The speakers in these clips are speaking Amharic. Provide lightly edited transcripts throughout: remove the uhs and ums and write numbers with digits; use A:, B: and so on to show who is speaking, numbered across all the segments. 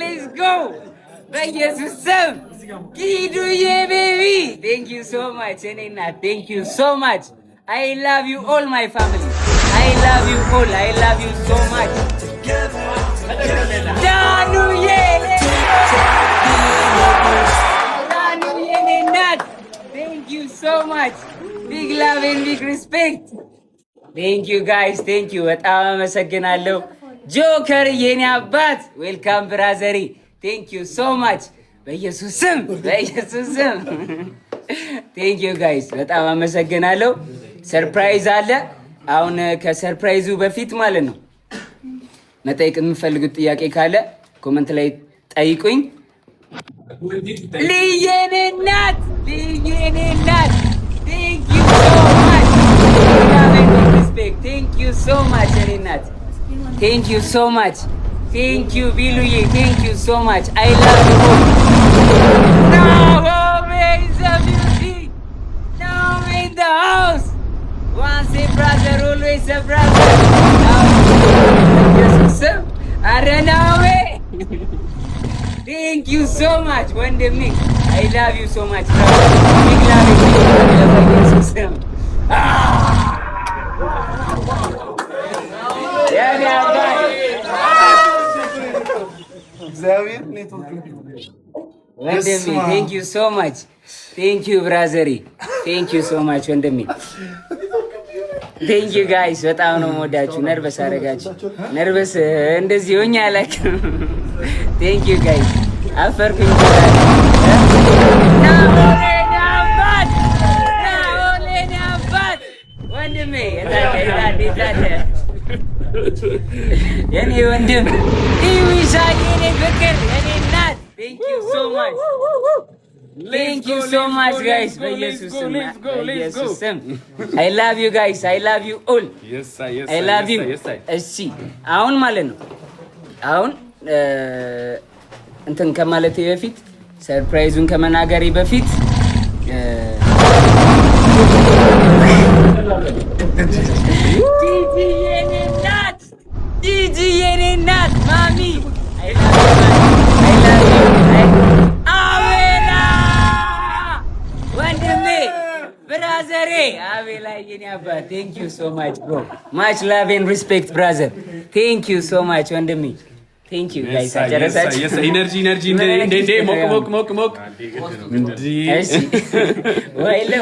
A: let's go. በኢየሱስ ስም ኪዱዬ ቤቢ thank you so much እኔና thank you so much I love you all my family I love you all I love you so much ዳኑዬ እናት thank you so much big love and big respect thank you guys thank you በጣም አመሰግናለሁ ጆከር የኔ አባት ዌልካም ብራዘሪ thank you so much በኢየሱስ ስም thank you guys በጣም አመሰግናለሁ ሰርፕራይዝ አለ አሁን ከሰርፕራይዙ በፊት ማለት ነው መጠየቅ የምፈልጉት ጥያቄ ካለ ኮሜንት ላይ ጠይቁኝ ልየኔ እናት thank you so much respect thank you so much እኔ እናት thank you so much thank you Biluye thank you so much I love you all now is a beauty now in the house once a brother always a brother now Jesus I don't know thank you so much wonderful I love you so much brother big love Jesus ወንድሜ thank you so much thank you brother thank you so much ወንድሜ thank you guys በጣም ነው የምወዳችሁ ነርቨስ አደረጋችሁ ነርቨስ እንደዚህ ሆኜ አላውቅም thank you guys አፈርኩኝ ወንድሜ የታለ የኔ ወንድም ይዊሻዬ የኔ ፍቅር የኔ እናት thank you so much thank you so much guys በኢየሱስ ስም I love you guys I love you all
B: yes
A: I love you እሺ አሁን ማለት ነው አሁን እንትን ከማለቴ በፊት ሰርፕራይዙን ከመናገሬ በፊት ጂጂ የኔ እናት ማሚ I love you አቤላ ወንድሜ ብራዘሬ አቤላ የኔ አባት thank you so much bro much love and respect brother thank you so much ወንድሜ thank you guys አጨረሳችሁ
B: yes energy እንዴ ሞቅ እንዴ
A: እሺ ወይለ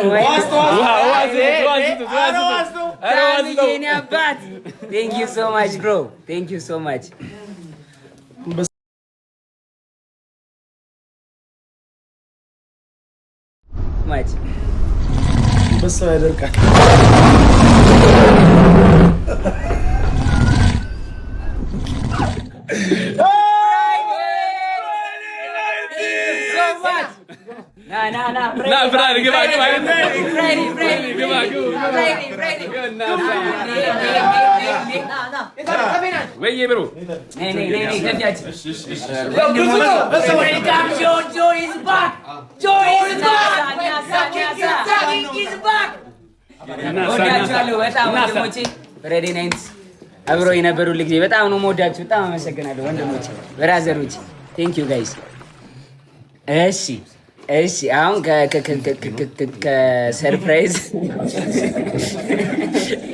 A: የኔ አባት thank you so much bro thank you so much
C: በሰው ያደርቃል
B: ና ፍራሪ ግባ ወይዬ ብሩ
A: በጣም ወንድሞቼ ፍሬዲ ናይንስ አብሮ የነበሩ ጊዜ በጣም ነው የምወዳችሁ በጣም አመሰግናለሁ ወንድሞቼ ብራዘሮቼ ቴንክ ዩ ጋይስ እሺ አሁን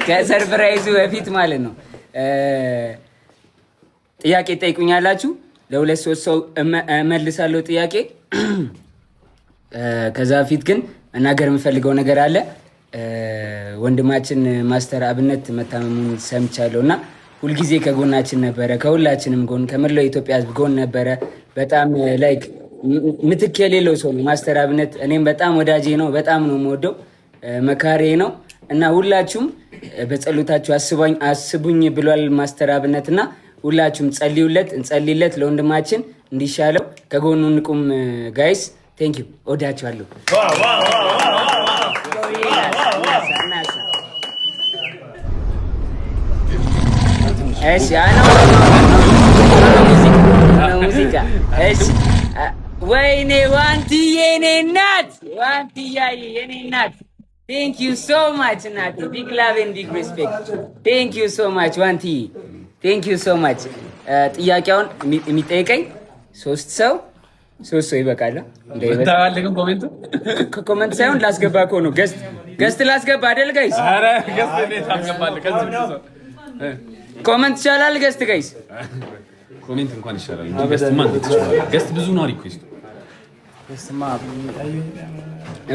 A: ከሰርፕራይዙ በፊት ማለት ነው ጥያቄ ጠይቁኛላችሁ ለሁለት ሶስት ሰው እመልሳለሁ ጥያቄ ከዛ በፊት ግን መናገር የምፈልገው ነገር አለ ወንድማችን ማስተር አብነት መታመሙን ሰምቻለሁና ሁልጊዜ ከጎናችን ነበረ ከሁላችንም ጎን ከመላው ኢትዮጵያ ሕዝብ ጎን ነበረ በጣም ላይክ ምትክ የሌለው ሰው ነው ማስተር አብነት እኔም በጣም ወዳጄ ነው በጣም ነው የምወደው መካሬ ነው እና ሁላችሁም በጸሎታችሁ አስቡኝ ብሏል ማስተር አብነትና ሁላችሁም እንጸልይለት ለወንድማችን እንዲሻለው ከጎኑ እንቁም ጋይስ ቴንክ ዩ ወዳችኋለሁ እሺ ሙዚቃ እሺ ወይኔ ዋንትዬ የኔ እናት ዋንትያዬ የኔ እናት thank you so much እናቴ big love and big respect thank you so much ዋንትዬ thank you so much ጥያቄውን የሚጠይቀኝ ሶስት ሰው ይበቃል። ኮሜንት ሳይሆን ላስገባ እኮ ነው። ገስት ላስገባ አይደል ጋይስ? ኮሜንት ይቻላል። ገስት ጋይስ
B: ኮሜንት እንኳን ይሻላል። ገስት ብዙ ነው ሪኩዌስት።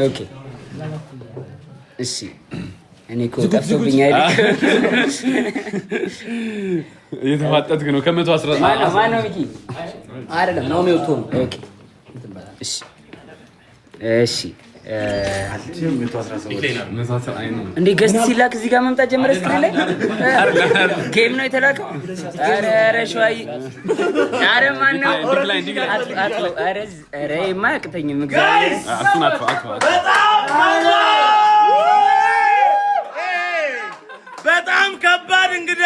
A: ኦኬ እሺ። እኔ እኮ ጠፍቶብኛል።
B: እየተፋጠጥክ ነው። ከ119
A: ማነው ሚኪ? አይደለም ነው የሚወጡ። ኦኬ እሺ እሺ። እንዴ ገስት ሲላክ እዚህ ጋር መምጣት ጀመረ። ስክሪን ላይ ጌም ነው የተላከው። ኧረ ሸዋይ፣ ኧረ ማነው? ኧረ የማያቅተኝም እግዚአብሔር
B: እሱን አጥፋ።
C: በጣም ከባድ እንግዳ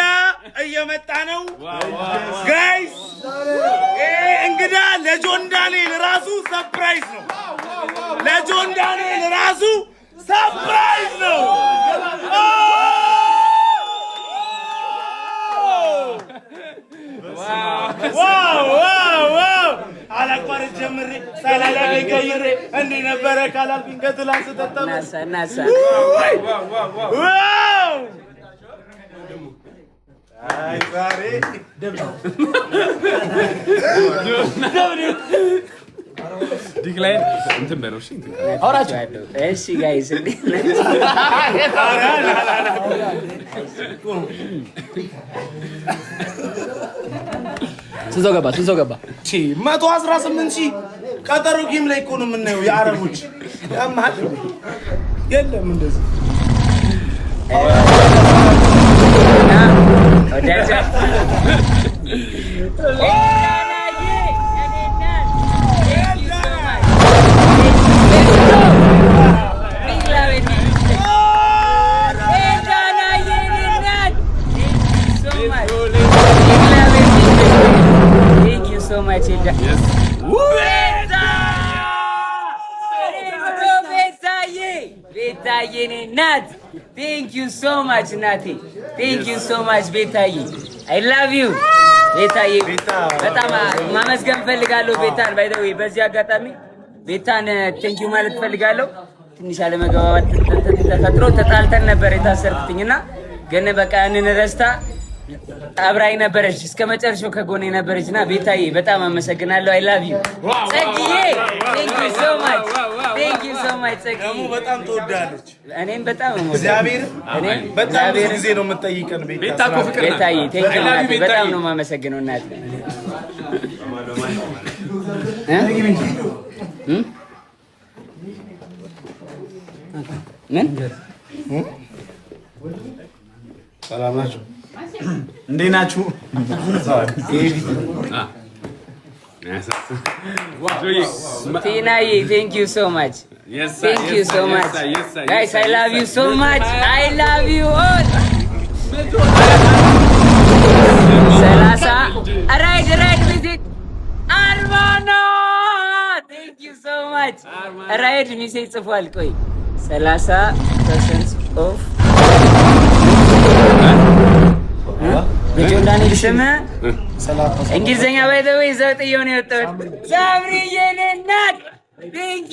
C: እየመጣ ነው ጋይስ። እንግዳ ለጆን ዳንኤል ራሱ ሰርፕራይዝ ነው። ለጆን ዳንኤል ራሱ ሰርፕራይዝ ነው። አላቋርጥ ጀምሬ ሳላላገ ቀይሬ እንዲህ ነበረ ካላልኩኝ ከትላንት ስጠጣ አይ ዛሬ
B: ዲክላይን እንትን በለው። እሺ
A: አውራችሁ። እሺ ጋይስ እንዴት ነው? ስንት ሰው ገባ?
C: 118,000 ቀጠሮ ጌም ላይ እኮ ነው የምናየው። የአረቦች ያማል የለም እንደዚህ
A: Thank you so much ናቴ። Thank you so much ቤታዬ። I love you ቤታዬ። በጣም ማመስገን ፈልጋለሁ ቤታን። ባይ ዘ ዌይ በዚህ አጋጣሚ ቤታን ቴንክ ዩ ማለት ፈልጋለሁ። ትንሽ አለመግባባት ተፈጥሮ ተጣልተን ነበር የታሰርኩትኝና ግን በቃ ያንን ረስታ አብራኝ ነበረች እስከ መጨረሻው ከጎኔ ነበረችና ቤታዬ በጣም አመሰግናለሁ። I love you ጸግዬ። Thank you so much ጸግዬ።
C: ደግሞ በጣም ትወዳለች።
A: እኔም በጣም
C: እግዚአብሔር በጣም ብዙ ጊዜ ነው የምትጠይቀን
B: ቤታ እኮ ፍቅር ናት።
A: ቤታዬ ቴንክ ዩ እናቴ፣ በጣም ነው የማመሰግነው እናቴ። ምን
C: ሰላም ናችሁ? እንዴት ናችሁ?
A: ቲናዬ ቴንክ ዩ ሶ ማች ቴንክ ዩ ሶ ማች ጋይስ። አይ ላቭ ዩ ሶ ማች አይ ላቭ ዩ ኦል። 30 ራይድ ቪዚት አርማና ቴንክ ዩ ሶ ማች ራይድ ሚሴጅ ጽፏል። ቆይ 30% ኦፍ በጆን ዳንኤል ስም እንግሊዝኛ ባይ ዘ ዌይ ዘው ጥየው ነው የወጣሁት። ሳምሪ የኔ እናት